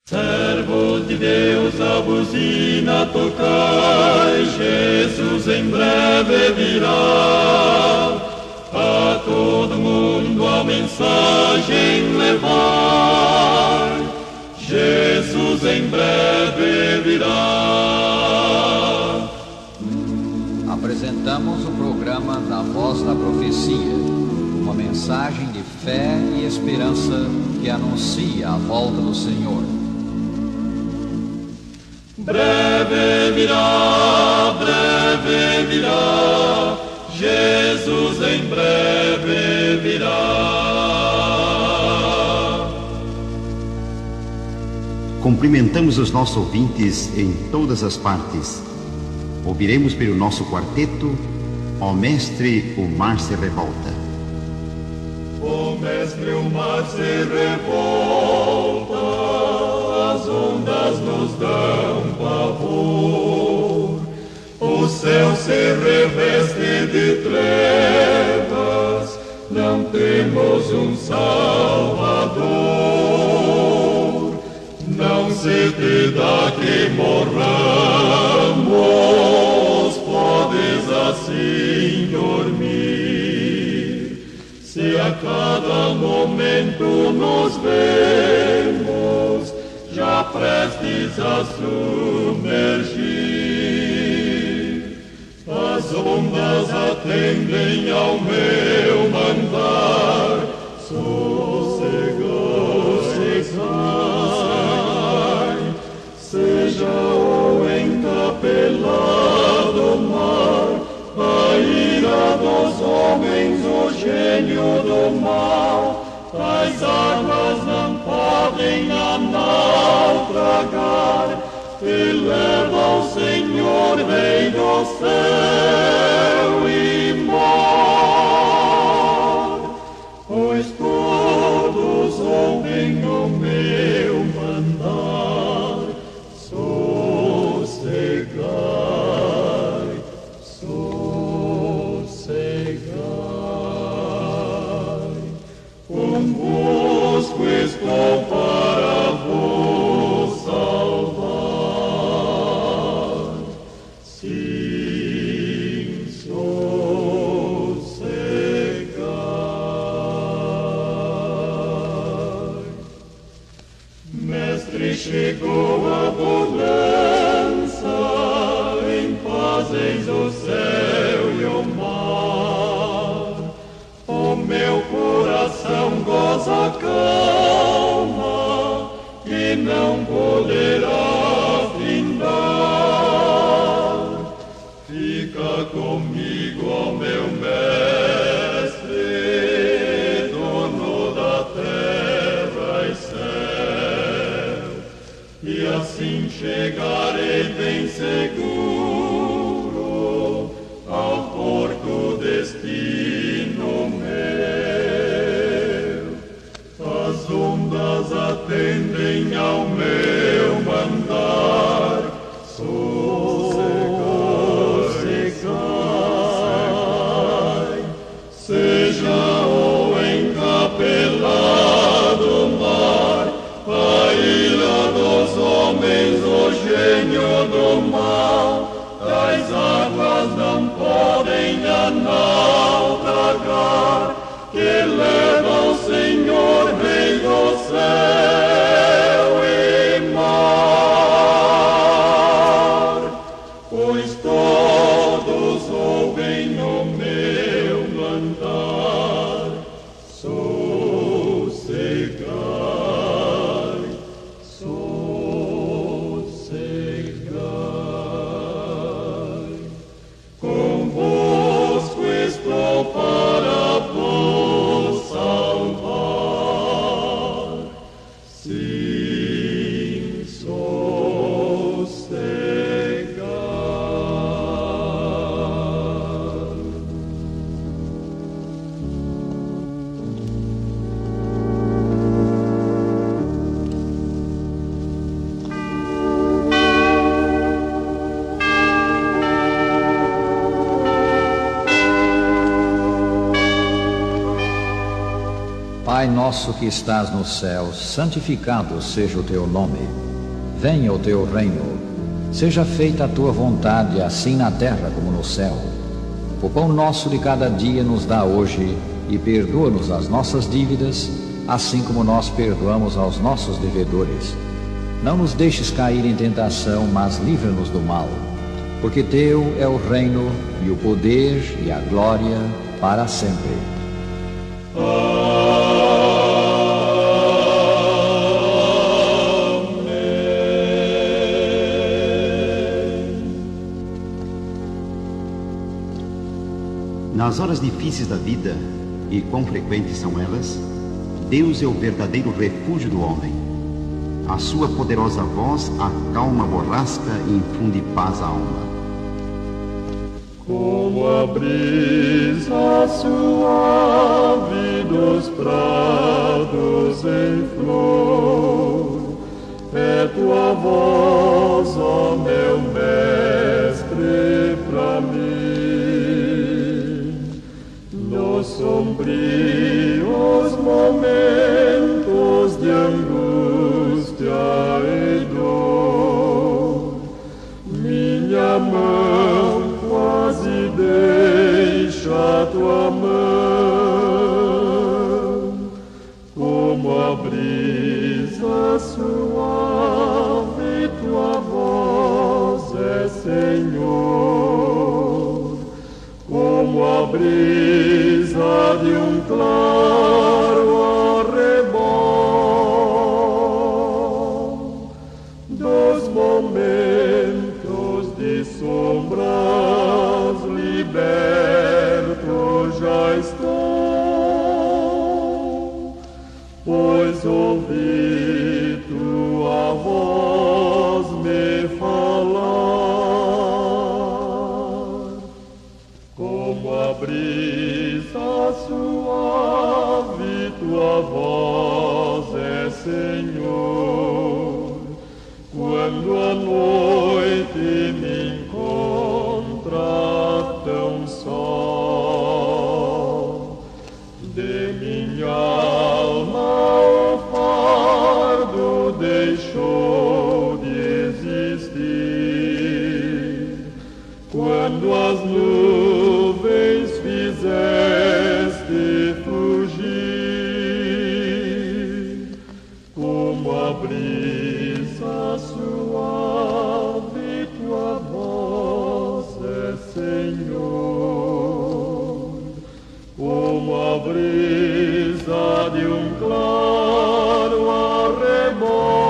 Servos de Deus, a buzina tocai, Jesus em breve virá. A todo mundo a mensagem levar, Jesus em breve virá. Apresentamos o programa da Voz da Profecia, uma mensagem de fé e esperança que anuncia a volta do Senhor. Breve virá, Jesus em breve virá. Cumprimentamos os nossos ouvintes em todas as partes. Ouviremos pelo nosso quarteto, Ó Mestre, o mar se revolta. Ó Mestre, o mar se revolta, as ondas nos dão pavor, o céu se reveste de trevas, não temos um Salvador. Não se te dá que morramos, podes assim dormir. Se a cada momento nos vemos, já prestes a submergir, as ondas atendem ao meu mandar, sossegai, seja o encapelado mar, a ira dos homens, o gênio do mal. As águas não podem a naufragar, eleva o Senhor, Rei do céu e mar. Pois todos ouvem o meu mandar, sossegai, sossegai. Convosco estou para vos salvar. Sim, sossegai. Mestre, chegou a bonança, em paz eis o céu e o mar. O meu coração goza calma, que não poderá findar. Fica comigo, ó meu Mestre, dono da terra e céu, e assim chegarei bem seguro ao porto destino meu. As ondas atendem ao meu mandar, sossegai, seja o encapelado mar, a ira dos homens, o gênio do mal. As águas não podem a naufragar, que leva o Senhor, Rei do céu e Pai nosso que estás no céu, santificado seja o teu nome. Venha o teu reino. Seja feita a tua vontade, assim na terra como no céu. O pão nosso de cada dia nos dá hoje, e perdoa-nos as nossas dívidas, assim como nós perdoamos aos nossos devedores. Não nos deixes cair em tentação, mas livra-nos do mal. Porque teu é o reino, e o poder, e a glória, para sempre. Nas horas difíceis da vida, e quão frequentes são elas, Deus é o verdadeiro refúgio do homem. A sua poderosa voz acalma a borrasca e infunde paz à alma. Como a brisa suave dos prados em flor, é tua voz, ó meu mestre, pra mim. Nos sombrios momentos de angústia e dor, minha mão quase deixa tua mão, como a brisa suave, tua voz é Senhor, como a brisa de um claro arrebol, dos momentos de sombras liberto já estou, pois ouvi tua voz me falar, como a brisa suave, tua voz é Senhor, quando a noite me encontra tão só, de minha alma o fardo deixou de existir, quando as nuvens fizeste fugir, como a brisa suave, tua voz é Senhor, como a brisa de um claro arrebol,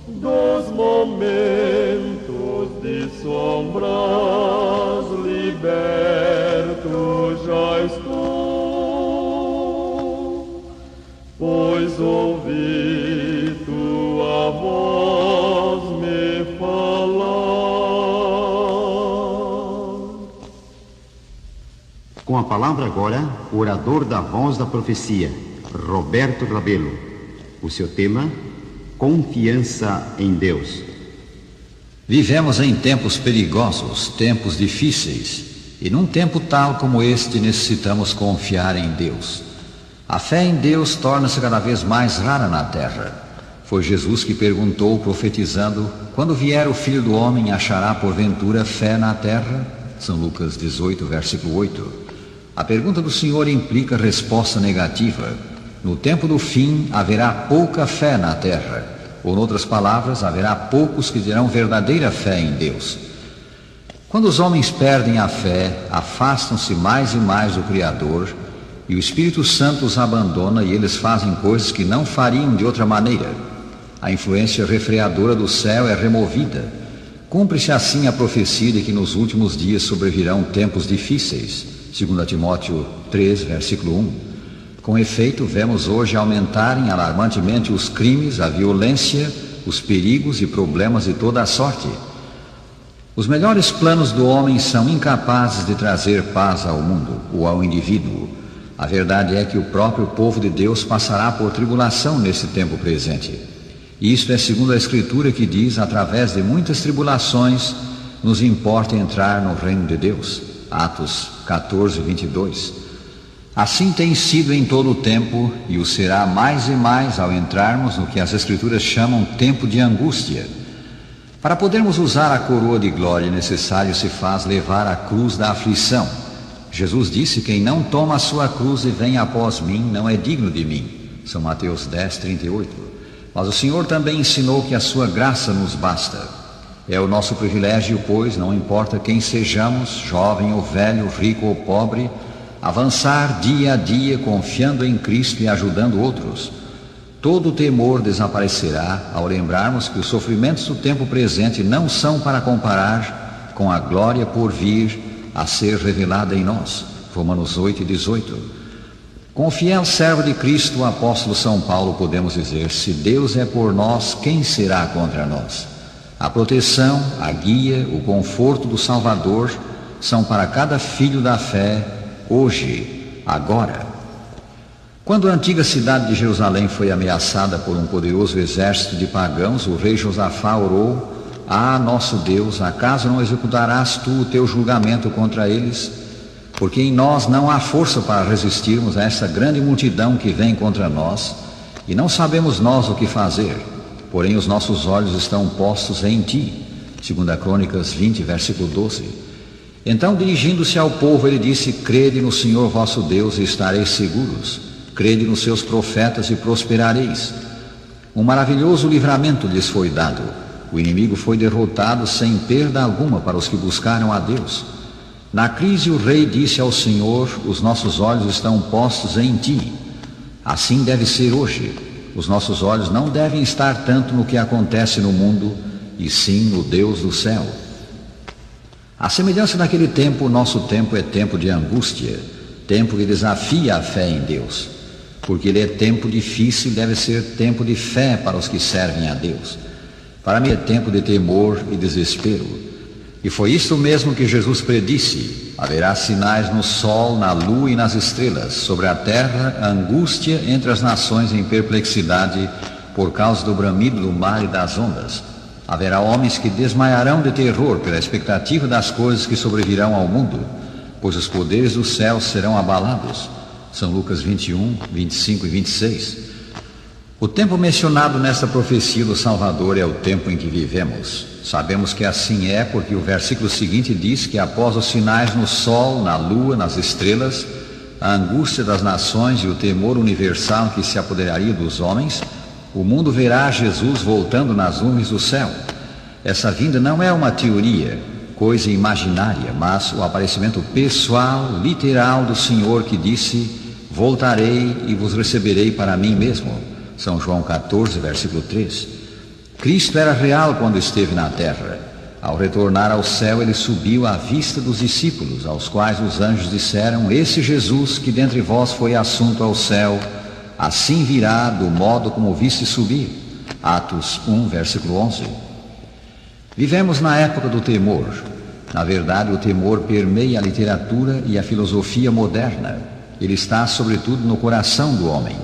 dos momentos de sombras liberto já estou, pois ouvi tua voz me falar. Com a palavra agora, o orador da voz da profecia, Roberto Rabelo. O seu tema, confiança em Deus. Vivemos em tempos perigosos, tempos difíceis, e num tempo tal como este necessitamos confiar em Deus. A fé em Deus torna-se cada vez mais rara na terra. Foi Jesus que perguntou, profetizando: quando vier o Filho do Homem, achará porventura fé na terra? São Lucas 18, versículo 8. A pergunta do Senhor implica resposta negativa. No tempo do fim haverá pouca fé na terra, ou, em outras palavras, haverá poucos que terão verdadeira fé em Deus. Quando os homens perdem a fé, afastam-se mais e mais do Criador, e o Espírito Santo os abandona e eles fazem coisas que não fariam de outra maneira. A influência refreadora do céu é removida. Cumpre-se assim a profecia de que nos últimos dias sobrevirão tempos difíceis, 2 Timóteo 3, versículo 1. Com efeito, vemos hoje aumentarem alarmantemente os crimes, a violência, os perigos e problemas de toda a sorte. Os melhores planos do homem são incapazes de trazer paz ao mundo ou ao indivíduo. A verdade é que o próprio povo de Deus passará por tribulação nesse tempo presente. E isto é segundo a Escritura, que diz: através de muitas tribulações nos importa entrar no reino de Deus. Atos 14, 22. Assim tem sido em todo o tempo, e o será mais e mais ao entrarmos no que as Escrituras chamam tempo de angústia. Para podermos usar a coroa de glória, necessário se faz levar a cruz da aflição. Jesus disse: quem não toma a sua cruz e vem após mim, não é digno de mim. São Mateus 10:38. Mas o Senhor também ensinou que a sua graça nos basta. É o nosso privilégio, pois, não importa quem sejamos, jovem ou velho, rico ou pobre, avançar dia a dia confiando em Cristo e ajudando outros. Todo o temor desaparecerá ao lembrarmos que os sofrimentos do tempo presente não são para comparar com a glória por vir a ser revelada em nós. Romanos 8:18. Com o fiel servo de Cristo, o apóstolo São Paulo, podemos dizer: se Deus é por nós, quem será contra nós? A proteção, a guia, o conforto do Salvador são para cada filho da fé, hoje, agora. Quando a antiga cidade de Jerusalém foi ameaçada por um poderoso exército de pagãos, o rei Josafá orou: ah, nosso Deus, acaso não executarás tu o teu julgamento contra eles? Porque em nós não há força para resistirmos a essa grande multidão que vem contra nós, e não sabemos nós o que fazer, porém os nossos olhos estão postos em ti. 2 Crônicas 20, versículo 12. Então, dirigindo-se ao povo, ele disse: crede no Senhor vosso Deus e estareis seguros. Crede nos seus profetas e prosperareis. Um maravilhoso livramento lhes foi dado. O inimigo foi derrotado sem perda alguma para os que buscaram a Deus. Na crise, o rei disse ao Senhor: os nossos olhos estão postos em ti. Assim deve ser hoje. Os nossos olhos não devem estar tanto no que acontece no mundo, e sim no Deus do céu. À semelhança daquele tempo, o nosso tempo é tempo de angústia, tempo que desafia a fé em Deus. Porque ele é tempo difícil, deve ser tempo de fé para os que servem a Deus. Para mim é tempo de temor e desespero. E foi isso mesmo que Jesus predisse: haverá sinais no sol, na lua e nas estrelas, sobre a terra, angústia entre as nações em perplexidade, por causa do bramido do mar e das ondas. Haverá homens que desmaiarão de terror pela expectativa das coisas que sobrevirão ao mundo, pois os poderes do céu serão abalados. São Lucas 21, 25 e 26. O tempo mencionado nesta profecia do Salvador é o tempo em que vivemos. Sabemos que assim é porque o versículo seguinte diz que após os sinais no sol, na lua, nas estrelas, a angústia das nações e o temor universal que se apoderaria dos homens, o mundo verá Jesus voltando nas nuvens do céu. Essa vinda não é uma teoria, coisa imaginária, mas o aparecimento pessoal, literal do Senhor, que disse: voltarei e vos receberei para mim mesmo. São João 14, versículo 3. Cristo era real quando esteve na terra. Ao retornar ao céu, ele subiu à vista dos discípulos, aos quais os anjos disseram: esse Jesus que dentre vós foi assunto ao céu, assim virá do modo como o viste subir. Atos 1, versículo 11. Vivemos na época do temor. Na verdade, o temor permeia a literatura e a filosofia moderna. Ele está, sobretudo, no coração do homem.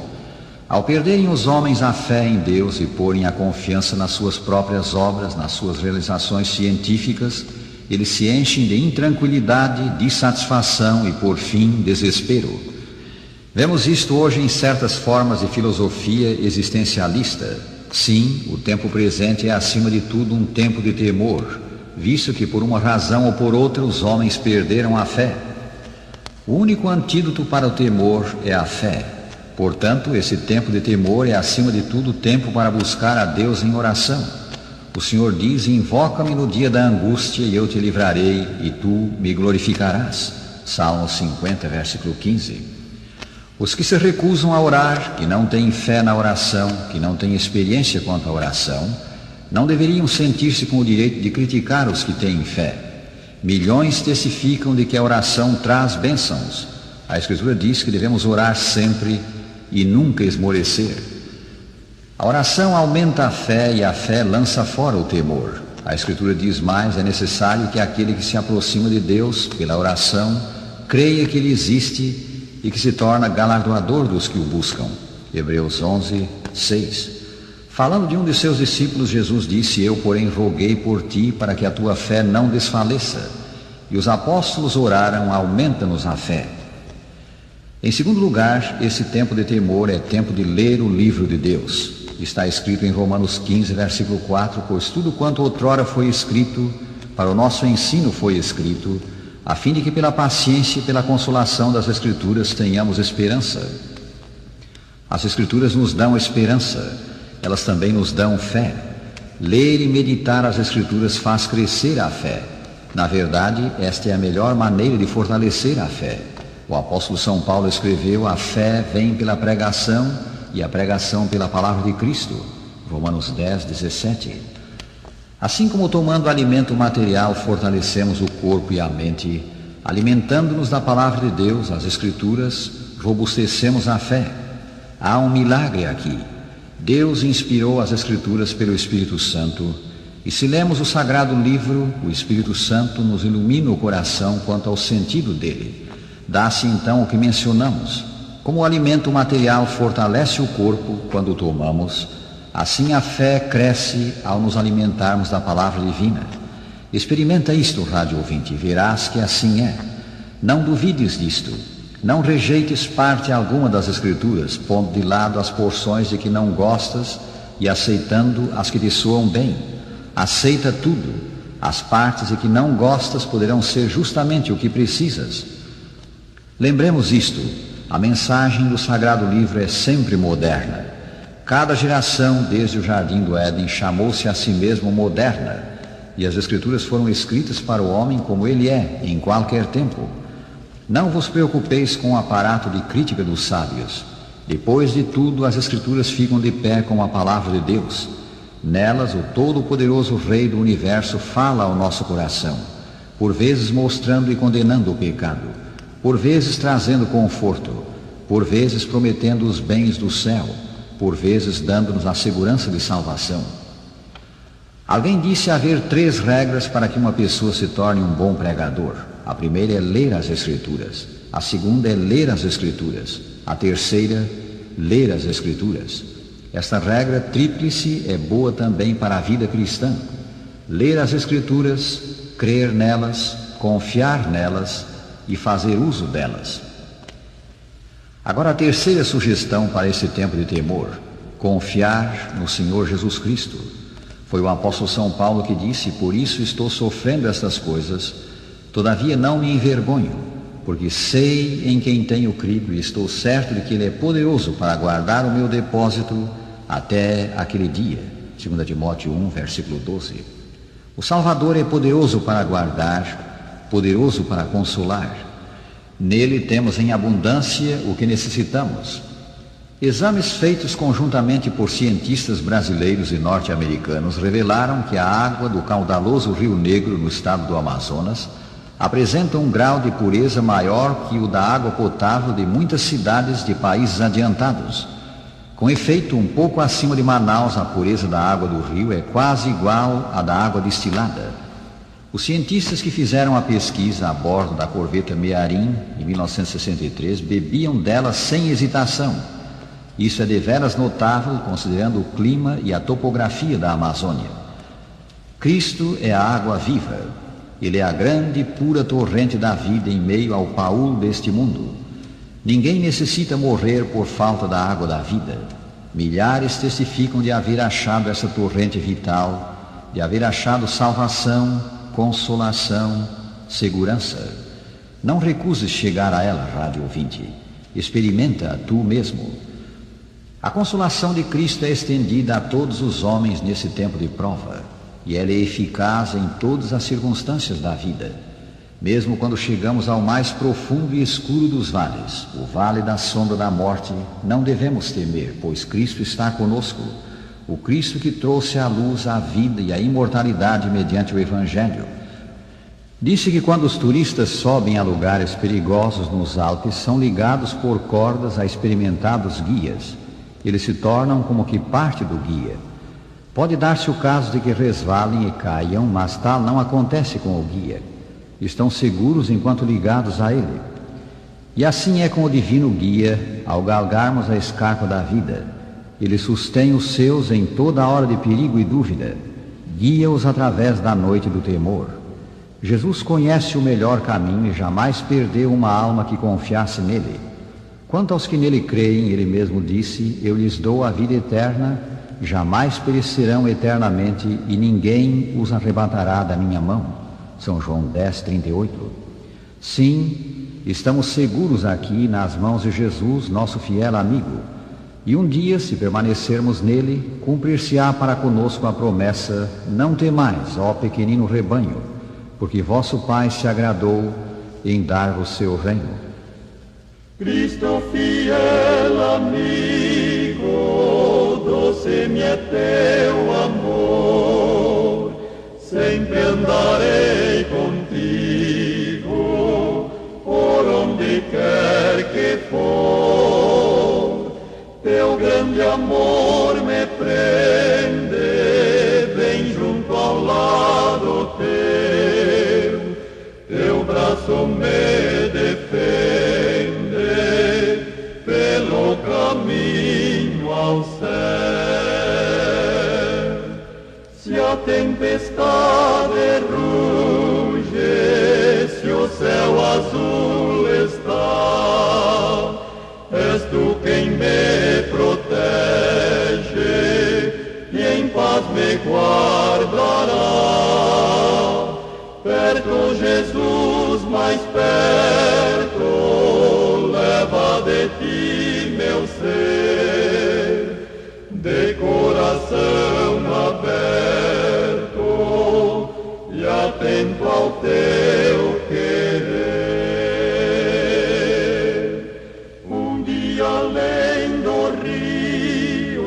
Ao perderem os homens a fé em Deus e porem a confiança nas suas próprias obras, nas suas realizações científicas, eles se enchem de intranquilidade, dissatisfação e, por fim, desespero. Vemos isto hoje em certas formas de filosofia existencialista. Sim, o tempo presente é, acima de tudo, um tempo de temor, visto que, por uma razão ou por outra, os homens perderam a fé. O único antídoto para o temor é a fé. Portanto, esse tempo de temor é, acima de tudo, tempo para buscar a Deus em oração. O Senhor diz: invoca-me no dia da angústia e eu te livrarei e tu me glorificarás. Salmo 50, versículo 15. Os que se recusam a orar, que não têm fé na oração, que não têm experiência quanto à oração, não deveriam sentir-se com o direito de criticar os que têm fé. Milhões testificam de que a oração traz bênçãos. A Escritura diz que devemos orar sempre e nunca esmorecer. A oração aumenta a fé e a fé lança fora o temor. A Escritura diz mais: é necessário que aquele que se aproxima de Deus pela oração creia que Ele existe e que se torna galardoador dos que o buscam. Hebreus 11, 6. Falando de um de seus discípulos, Jesus disse: eu, porém, roguei por ti para que a tua fé não desfaleça. E os apóstolos oraram: aumenta-nos a fé. Em segundo lugar, esse tempo de temor é tempo de ler o livro de Deus. Está escrito em Romanos 15, versículo 4, pois tudo quanto outrora foi escrito, para o nosso ensino foi escrito, a fim de que pela paciência e pela consolação das Escrituras tenhamos esperança. As Escrituras nos dão esperança, elas também nos dão fé. Ler e meditar as Escrituras faz crescer a fé. Na verdade, esta é a melhor maneira de fortalecer a fé. O apóstolo São Paulo escreveu: a fé vem pela pregação e a pregação pela palavra de Cristo. Romanos 10, 17. Assim como tomando alimento material fortalecemos o corpo e a mente, alimentando-nos da palavra de Deus, as Escrituras, robustecemos a fé. Há um milagre aqui. Deus inspirou as Escrituras pelo Espírito Santo, e se lemos o sagrado livro, o Espírito Santo nos ilumina o coração quanto ao sentido dele. Dá-se então o que mencionamos. Como o alimento material fortalece o corpo quando o tomamos, assim a fé cresce ao nos alimentarmos da palavra divina. Experimenta isto, rádio ouvinte, e verás que assim é. Não duvides disto. Não rejeites parte alguma das Escrituras, pondo de lado as porções de que não gostas e aceitando as que te soam bem. Aceita tudo. As partes de que não gostas poderão ser justamente o que precisas. Lembremos isto, a mensagem do Sagrado Livro é sempre moderna. Cada geração, desde o Jardim do Éden, chamou-se a si mesmo moderna, e as Escrituras foram escritas para o homem como ele é, em qualquer tempo. Não vos preocupeis com o aparato de crítica dos sábios. Depois de tudo, as Escrituras ficam de pé com a palavra de Deus. Nelas, o Todo-Poderoso Rei do Universo fala ao nosso coração, por vezes mostrando e condenando o pecado, por vezes trazendo conforto, por vezes prometendo os bens do céu, por vezes dando-nos a segurança de salvação. Alguém disse haver 3 regras para que uma pessoa se torne um bom pregador. A primeira é ler as Escrituras. A segunda é ler as Escrituras. A terceira, ler as Escrituras. Esta regra tríplice é boa também para a vida cristã. Ler as Escrituras, crer nelas, confiar nelas e fazer uso delas. Agora a terceira sugestão para esse tempo de temor: confiar no Senhor Jesus Cristo. Foi o apóstolo São Paulo que disse: por isso estou sofrendo estas coisas, todavia não me envergonho, porque sei em quem tenho crido e estou certo de que Ele é poderoso para guardar o meu depósito até aquele dia. 2 Timóteo 1, versículo 12. O Salvador é poderoso para guardar, poderoso para consolar. Nele temos em abundância o que necessitamos. Exames feitos conjuntamente por cientistas brasileiros e norte-americanos revelaram que a água do caudaloso Rio Negro, no estado do Amazonas, apresenta um grau de pureza maior que o da água potável de muitas cidades de países adiantados. Com efeito, um pouco acima de Manaus, a pureza da água do rio é quase igual à da água destilada. Os cientistas que fizeram a pesquisa a bordo da corveta Mearim, em 1963, bebiam dela sem hesitação. Isso é deveras notável, considerando o clima e a topografia da Amazônia. Cristo é a água viva. Ele é a grande e pura torrente da vida em meio ao paúl deste mundo. Ninguém necessita morrer por falta da água da vida. Milhares testificam de haver achado essa torrente vital, de haver achado salvação, consolação, segurança. Não recuses chegar a ela, rádio ouvinte. Experimenta tu mesmo. A consolação de Cristo é estendida a todos os homens nesse tempo de prova, e ela é eficaz em todas as circunstâncias da vida. Mesmo quando chegamos ao mais profundo e escuro dos vales, o vale da sombra da morte, não devemos temer, pois Cristo está conosco. O Cristo que trouxe à luz a vida e a imortalidade mediante o Evangelho. Disse que quando os turistas sobem a lugares perigosos nos Alpes, são ligados por cordas a experimentados guias. Eles se tornam como que parte do guia. Pode dar-se o caso de que resvalem e caiam, mas tal não acontece com o guia. Estão seguros enquanto ligados a ele. E assim é com o divino guia, ao galgarmos a escarpa da vida. Ele sustém os seus em toda hora de perigo e dúvida. Guia-os através da noite do temor. Jesus conhece o melhor caminho e jamais perdeu uma alma que confiasse nele. Quanto aos que nele creem, ele mesmo disse: eu lhes dou a vida eterna, jamais perecerão eternamente, e ninguém os arrebatará da minha mão. São João 10:38. Sim, estamos seguros aqui nas mãos de Jesus, nosso fiel amigo. E um dia, se permanecermos nele, cumprir-se-á para conosco a promessa: não temais, ó pequenino rebanho, porque vosso Pai se agradou em dar-vos seu reino. Cristo fiel amigo, doce-me é teu amor, sempre andarei contigo, por onde quer que for. Teu grande amor me prende, bem junto ao lado teu braço me defende, pelo caminho ao céu. Se a tempestade ruge, se o céu azul está, és tu quem me protege e em paz me guardará. Perto, Jesus, mais perto, leva de ti meu ser, de coração aberto e atento ao teu querer. Um dia além do rio,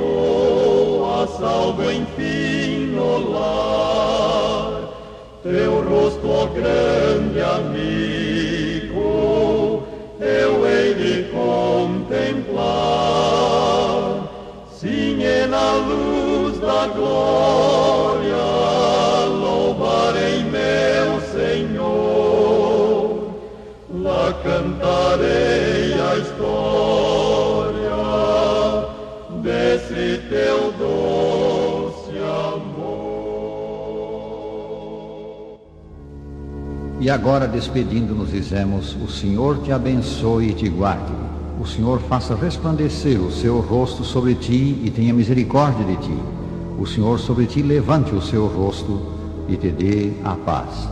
a salvo enfim no lar, teu rosto, ó grande amigo, eu hei de contemplar. Sim, e na luz da glória louvarei meu Senhor, lá cantarei a história desse teu doce amor. E agora, despedindo-nos, dizemos: o Senhor te abençoe e te guarde. O Senhor faça resplandecer o seu rosto sobre ti e tenha misericórdia de ti. O Senhor sobre ti levante o seu rosto e te dê a paz.